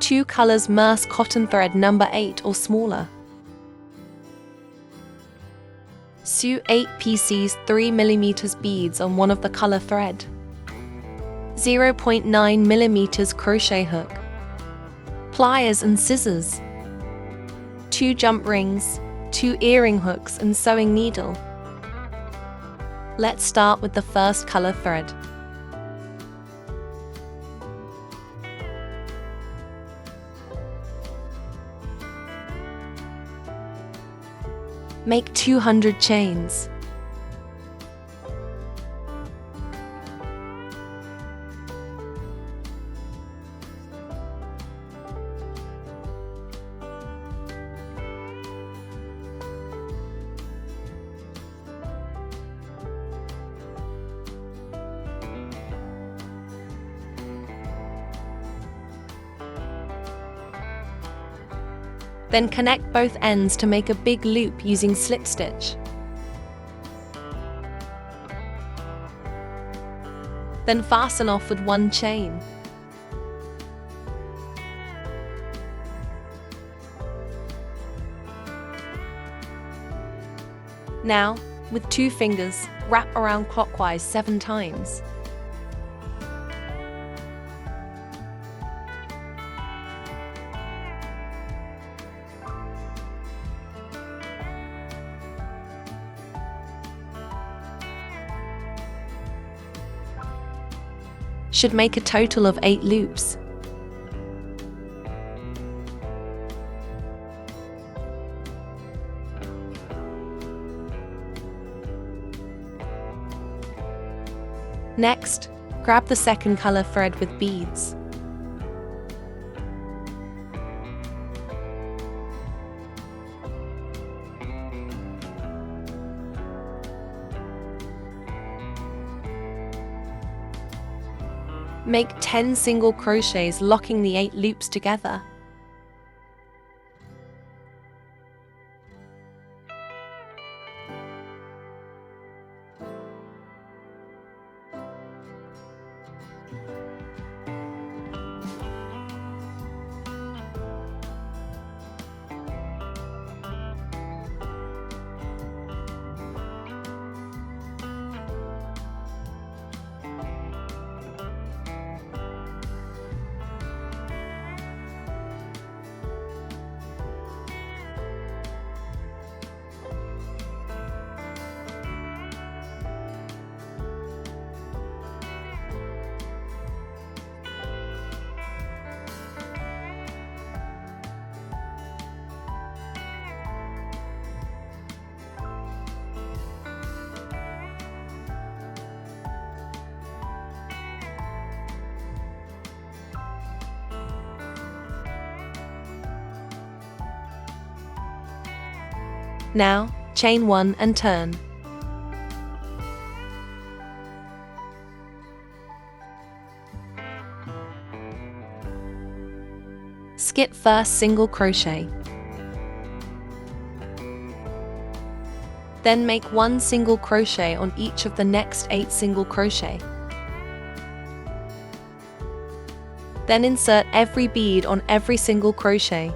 2 colors Merce cotton thread number 8 or smaller. Sew 8 pieces 3 mm beads on one of the color thread. 0.9 mm crochet hook. Pliers and scissors. 2 jump rings, 2 earring hooks and sewing needle. Let's start with the first color thread. Make 200 chains. Then connect both ends to make a big loop using slip stitch. Then fasten off with 1 chain. Now, with 2 fingers, wrap around clockwise 7 times. Should make a total of 8 loops. Next, grab the second color thread with beads. Make 10 single crochets locking the 8 loops together. Now, chain 1 and turn. Skip first single crochet. Then make 1 single crochet on each of the next 8 single crochet. Then insert every bead on every single crochet.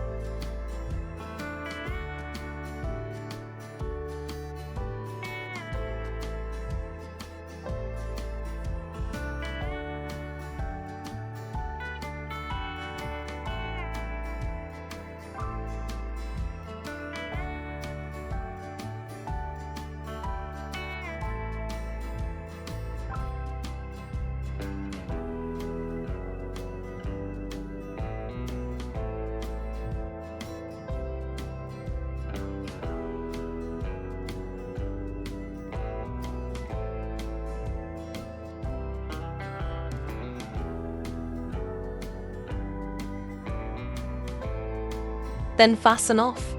Then fasten off.